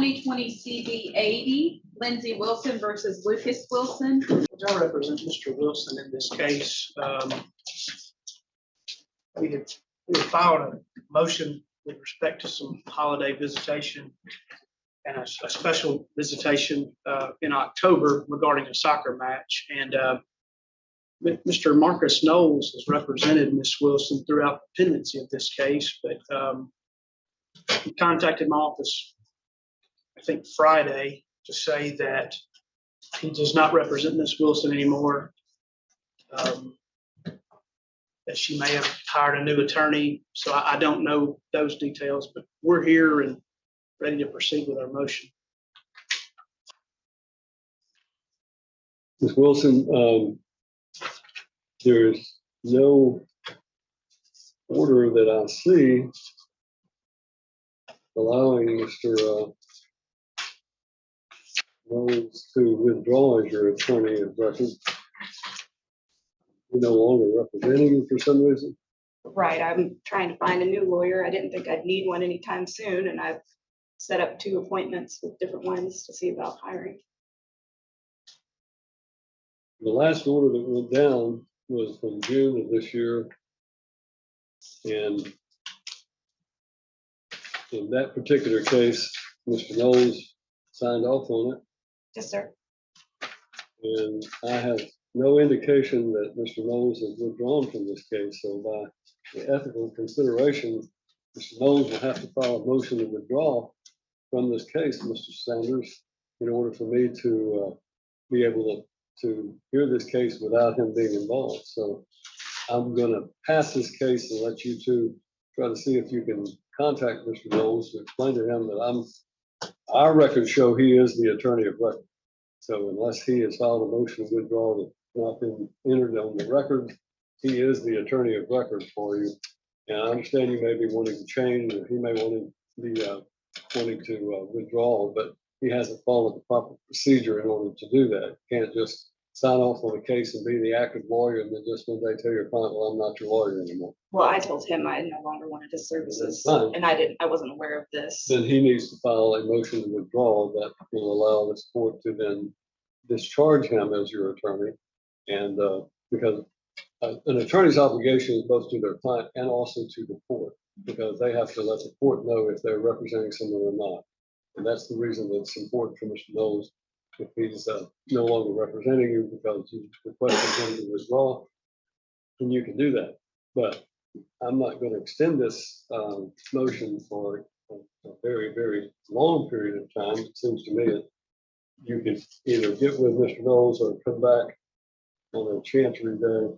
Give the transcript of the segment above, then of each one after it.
2020 CB 80, Lindsay Wilson versus Lucas Wilson. I represent Mr. Wilson in this case. We had filed a motion with respect to some holiday visitation and a special visitation in October regarding a soccer match. And Mr. Marcus Knowles has represented Ms. Wilson throughout the pendency of this case, but he contacted my office, I think Friday, to say that he does not represent Ms. Wilson anymore, that she may have hired a new attorney. So I don't know those details, but we're here and ready to proceed with our motion. Ms. Wilson, there's no order that I see allowing Mr. Knowles to withdraw as your attorney of record. You're no longer representing him for some reason? Right, I'm trying to find a new lawyer. I didn't think I'd need one anytime soon, and I've set up 2 appointments with different ones to see about hiring. The last order that went down was from June of this year. And in that particular case, Mr. Knowles signed off on it. Yes, sir. And I have no indication that Mr. Knowles has withdrawn from this case. So by the ethical consideration, Mr. Knowles will have to file a motion to withdraw from this case, Mr. Sanders, in order for me to be able to hear this case without him being involved. So I'm going to pass this case and let you two try to see if you can contact Mr. Knowles to explain to him that our records show he is the attorney of record. So unless he has filed a motion to withdraw that's not been entered on the record, he is the attorney of record for you. And I understand you may be wanting to change, or he may want to be wanting to withdraw, but he hasn't followed the proper procedure in order to do that. You can't just sign off on a case and be the active lawyer and then just one day tell your client, well, I'm not your lawyer anymore. Well, I told him I no longer wanted his services, and I wasn't aware of this. Then he needs to file a motion to withdraw that will allow this court to then discharge him as your attorney. And because an attorney's obligation is both to their client and also to the court, because they have to let the court know if they're representing someone or not. And that's the reason that it's important for Mr. Knowles, if he's no longer representing you because you requested him to withdraw, then you can do that. But I'm not going to extend this motion for a very, very long period of time. It seems to me that you could either get with Mr. Knowles or come back on a chancery day.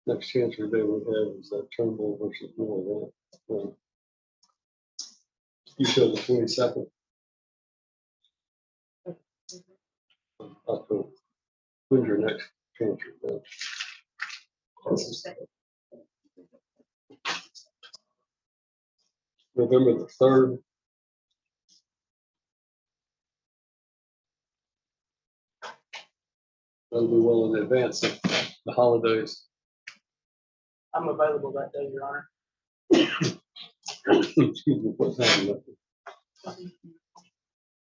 Next chancery day we have is Turnbull versus Moore. You showed the 22nd. October. When's your next chancery day? November the 3rd. That'll be well in advance of the holidays. I'm available that day, Your Honor. Excuse me, what time is it?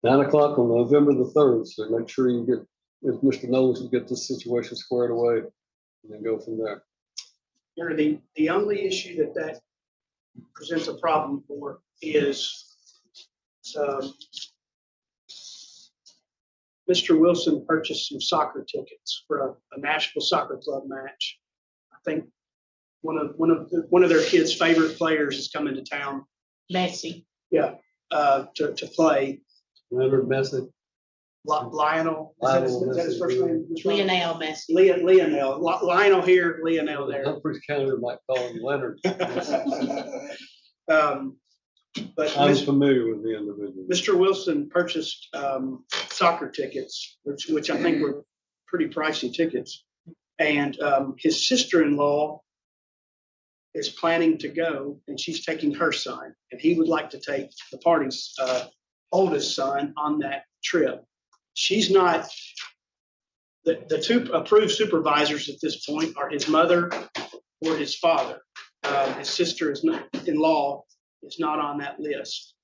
9 o'clock on November the 3rd. So make sure you get, if Mr. Knowles will get this situation squared away and then go from there. Your Honor, the only issue that presents a problem for is Mr. Wilson purchased some soccer tickets for a Nashville Soccer Club match. I think one of their kids' favorite players is coming to town. Messi. Yeah, to play. Leonard Messi. Lionel. Is that his first name? Lionel Messi. Lionel. Lionel here, Lionel there. Humphreys County might call him Leonard. But I'm familiar with the individual. Mr. Wilson purchased soccer tickets, which I think were pretty pricey tickets. And his sister-in-law is planning to go, and she's taking her son. And he would like to take the party's oldest son on that trip. She's not, the 2 approved supervisors at this point are his mother or his father. His sister-in-law is not on that list.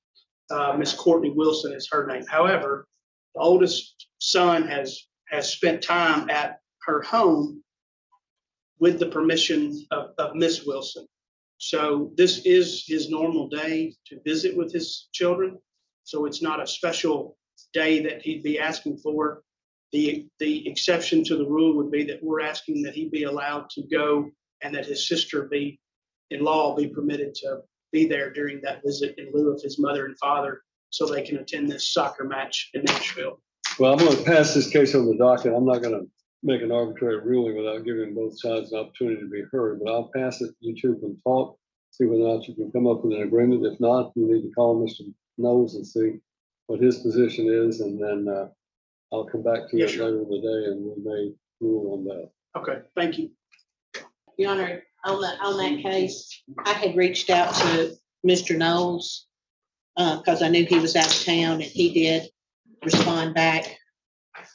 Miss Courtney Wilson is her name. However, the oldest son has spent time at her home with the permission of Miss Wilson. So this is his normal day to visit with his children. So it's not a special day that he'd be asking for. The exception to the rule would be that we're asking that he be allowed to go and that his sister-in-law be permitted to be there during that visit in lieu of his mother and father so they can attend this soccer match in Nashville. Well, I'm going to pass this case on the docket. I'm not going to make an arbitrary ruling without giving both sides an opportunity to be heard, but I'll pass it. You two can talk, see whether or not you can come up with an agreement. If not, you need to call Mr. Knowles and see what his position is, and then I'll come back to you Yes, sir. later in the day and we may rule on that. Okay, thank you. Your Honor, on that case, I had reached out to Mr. Knowles because I knew he was out of town, and he did respond back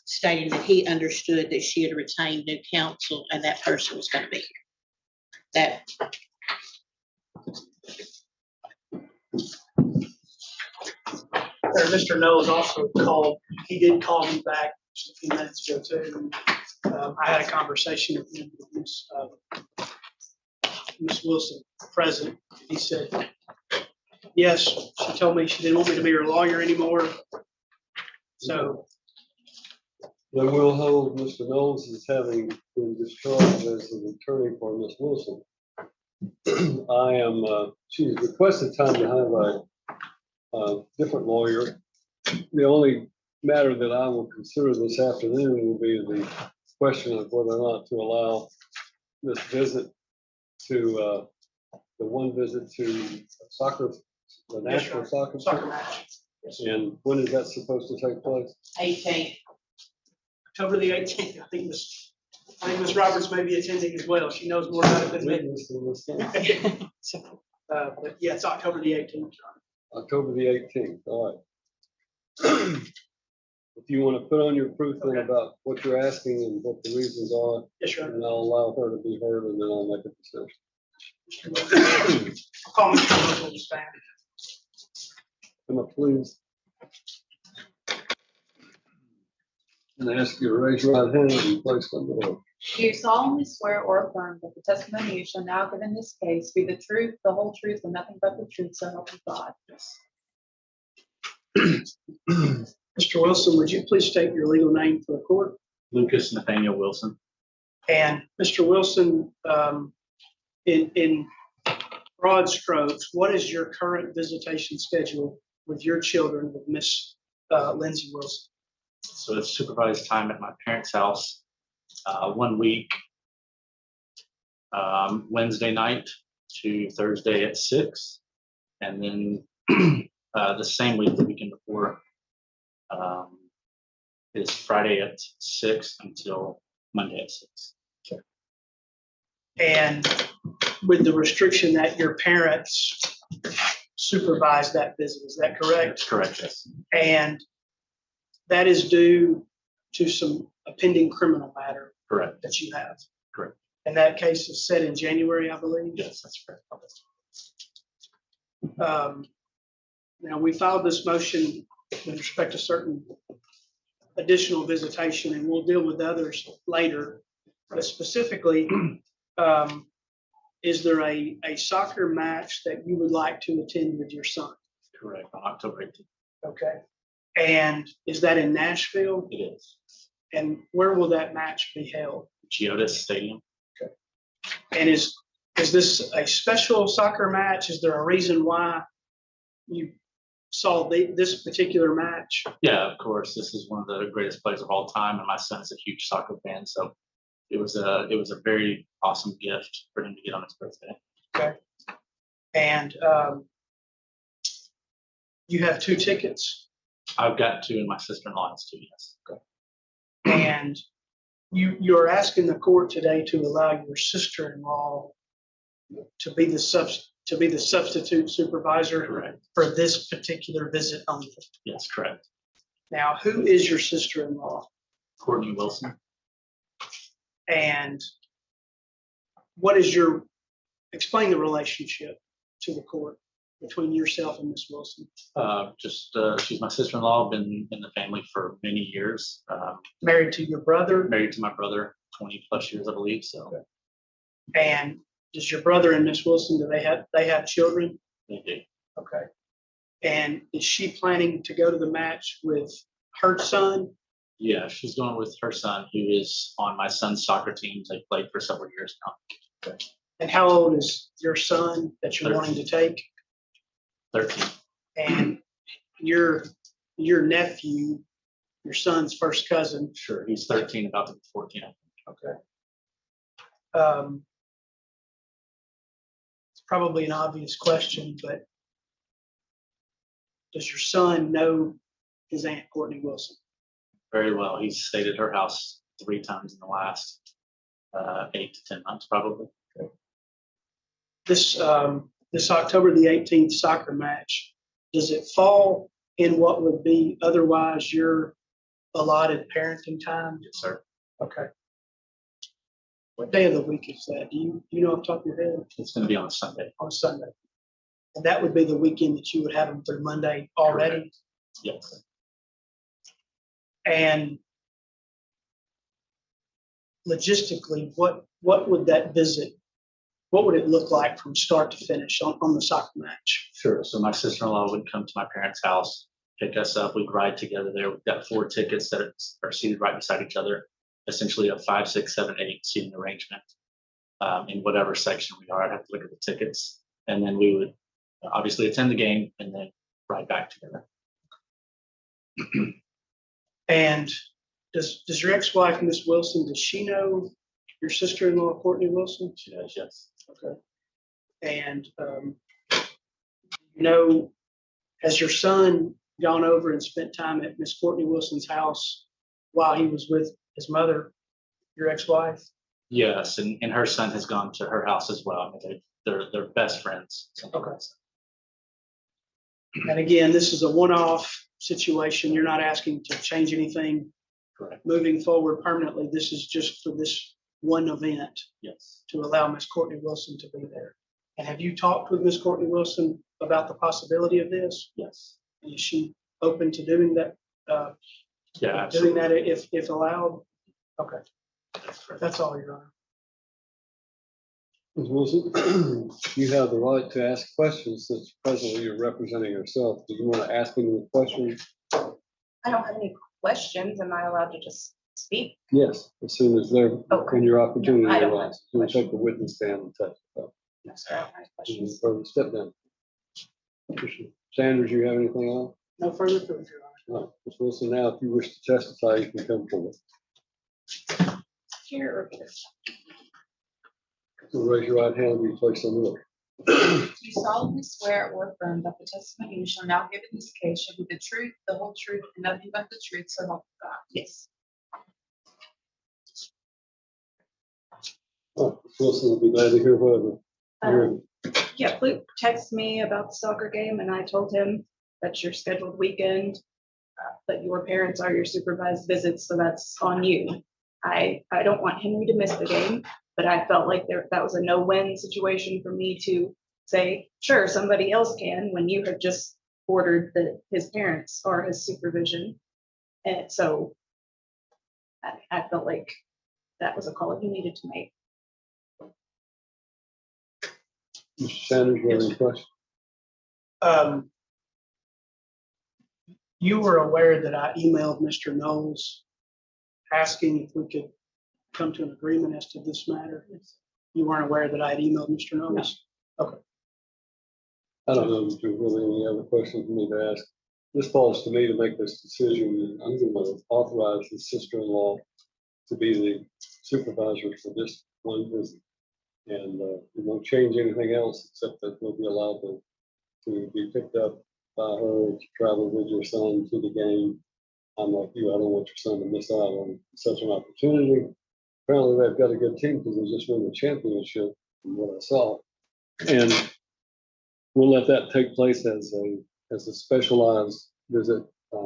stating that he understood that she had retained new counsel and that person was going to be here. Mr. Knowles also called, he did call me back just a few minutes ago too. I had a conversation with him, with Miss Wilson, present. He said, yes, she told me she didn't want me to be her lawyer anymore. So, Then we'll hold Mr. Knowles as having been discharged as an attorney for Ms. Wilson. She's requested time to have a different lawyer. The only matter that I will consider this afternoon will be the question of whether or not to allow this visit to, the one visit to the national soccer. soccer match. And when is that supposed to take place? 18th. October the 18th. I think Ms. Roberts may be attending as well. She knows more about it than me. Witness in this thing. But yeah, it's October the 18th, John. October the 18th, all right. If you want to put on your proof then Okay. about what you're asking and what the reasons are, Yes, sir. and I'll allow her to be heard, and then I'll make a decision. Mr. Wilson. I'll call Mr. Wilson to stand. Come up, please. And ask you to raise your right hand and place on the Lord. Do you solemnly swear or affirm that the testimony you shall now give in this case be the truth, the whole truth, and nothing but the truth, so help you God? Mr. Wilson, would you please state your legal name for the court? Lucas Nathaniel Wilson. And Mr. Wilson, in broad strokes, what is your current visitation schedule with your children with Miss Lindsay Wilson? So it's supervised time at my parents' house, 1 week, Wednesday night to Thursday at 6, and then the same week, the weekend before, is Friday at 6 until Monday at 6. And with the restriction that your parents supervise that visit, is that correct? That's correct, yes. And that is due to some pending criminal matter Correct, that you have. correct. And that case is set in January, I believe. Yes, that's correct. Now, we filed this motion with respect to certain additional visitation, and we'll deal with others later. But specifically, is there a soccer match that you would like to attend with your son? Correct, on October 18th. Okay. And is that in Nashville? It is. And where will that match be held? Geodis Stadium. And is this a special soccer match? Is there a reason why you saw this particular match? Yeah, of course. This is one of the greatest plays of all time, and my son is a huge soccer fan, so it was a very awesome gift for him to get on his birthday. Okay. And you have 2 tickets, I've got 2, and my sister-in-law has 2. Yes. and you're asking the court today to allow your sister-in-law to be the substitute supervisor Correct. for this particular visit only. Yes, correct. Now, who is your sister-in-law? Courtney Wilson. And explain the relationship to the court. between yourself and Miss Wilson? She's my sister-in-law, been in the family for many years. Married to your brother? Married to my brother, 20+ years, I believe, so And does your brother and Miss Wilson, do they have children? they do. Okay. And is she planning to go to the match with her son? Yeah, she's going with her son, who is on my son's soccer teams. They played for several years now. And how old is your son that you're wanting to take? 13. And your nephew, your son's first cousin? Sure, he's 13, about to be 14. Okay. It's probably an obvious question, but does your son know his Aunt Courtney Wilson? Very well. He's stayed at her house 3 times in the last 8 to 10 months, probably. This October the 18th soccer match, does it fall in what would be otherwise your allotted parenting time? Yes, sir. Okay. What day of the week is that? Do you know off the top of your head? It's going to be on a Sunday. On Sunday. And that would be the weekend that you would have them through Monday already? Correct. Yes. And logistically, what would that visit, what would it look like from start to finish on the soccer match? Sure. So my sister-in-law would come to my parents' house, pick us up. We'd ride together there. We've got 4 tickets that are seated right beside each other. Essentially a 5, 6, 7, 8 seating arrangement in whatever section we are. I'd have to look at the tickets. And then we would obviously attend the game and then ride back together. And does your ex-wife, Miss Wilson, does she know your sister-in-law, Courtney Wilson? She does, yes. Okay. And, has your son gone over and spent time at Miss Courtney Wilson's house while he was with his mother, your ex-wife? Yes, and her son has gone to her house as well. I mean, they're best friends. Okay. And again, this is a one-off situation. You're not asking to change anything. Correct. Moving forward permanently. This is just for this one event Yes. to allow Miss Courtney Wilson to be there. And have you talked with Miss Courtney Wilson about the possibility of this? Yes. And is she open to doing that? Yeah, Doing absolutely. that if allowed? Okay, That's correct. that's all, Your Honor. Ms. Wilson, you have the right to ask questions since presently you're representing yourself. Do you want to ask any questions? I don't have any questions. Am I allowed to just speak? Yes, as soon as they're, Okay. when your opportunity No, I don't have arises. You'll take the witness stand and testify. No, sir, I don't have any questions. Further step down. Commissioner Sanders, you have anything else? No further proof, Your Honor. All right, Ms. Wilson, now if you wish to testify, you can come forward. Here or here? So raise your right hand and you place on the oath. Do you solemnly swear or affirm that the testimony you shall now give in this case shall be the truth, the whole truth, and nothing but the truth, so help you God? Yes. Oh, Ms. Wilson will be glad to hear whatever. Yeah, Luke texted me about the soccer game and I told him that's your scheduled weekend, that your parents are your supervised visits, so that's on you. I don't want Henry to miss the game, but I felt like that was a no-win situation for me to say, sure, somebody else can, when you had just ordered that his parents are his supervision. And so I felt like that was a call he needed to make. Mr. Sanders, you have any questions? You were aware that I emailed Mr. Knowles asking if we could come to an agreement as to this matter? You weren't aware that I had emailed Mr. Knowles? Okay. I don't know if there's really any other questions you need to ask. This falls to me to make this decision. I'm going to authorize his sister-in-law to be the supervisor for this one visit. And we won't change anything else except that we'll be allowed to be picked up by her to travel with your son to the game. I'm like you, I don't want your son to miss out on such an opportunity. Apparently they've got a good team because they just won the championship from what I saw. And we'll let that take place as a specialized visit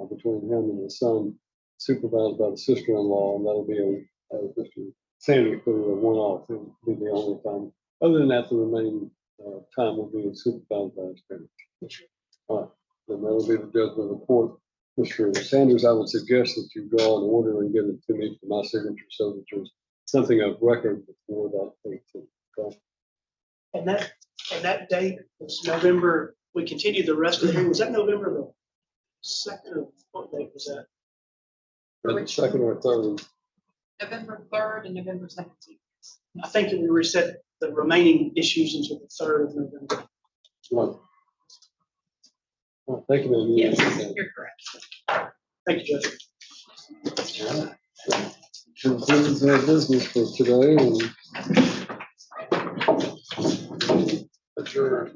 between him and his son, supervised by the sister-in-law, and that'll be Mr. Sanders put it a one-off. It'll be the only time. Other than that, the remaining time will be supervised by his parents. All right, then that'll be the judgment of the court. Mr. Sanders, I would suggest that you draw an order and give it to me for my signature so that there's something of record before that 18th. Okay? And that date was November, we continued the rest of the hearing. Was that November the second or what date was that? The second or third. November 3rd and November 17th. I think that we reset the remaining issues until the 3rd of November. Right. Well, thank you, ma'am. Yes, you're correct. Thank you, Judge. All right. Concludes our business for today and adjourn.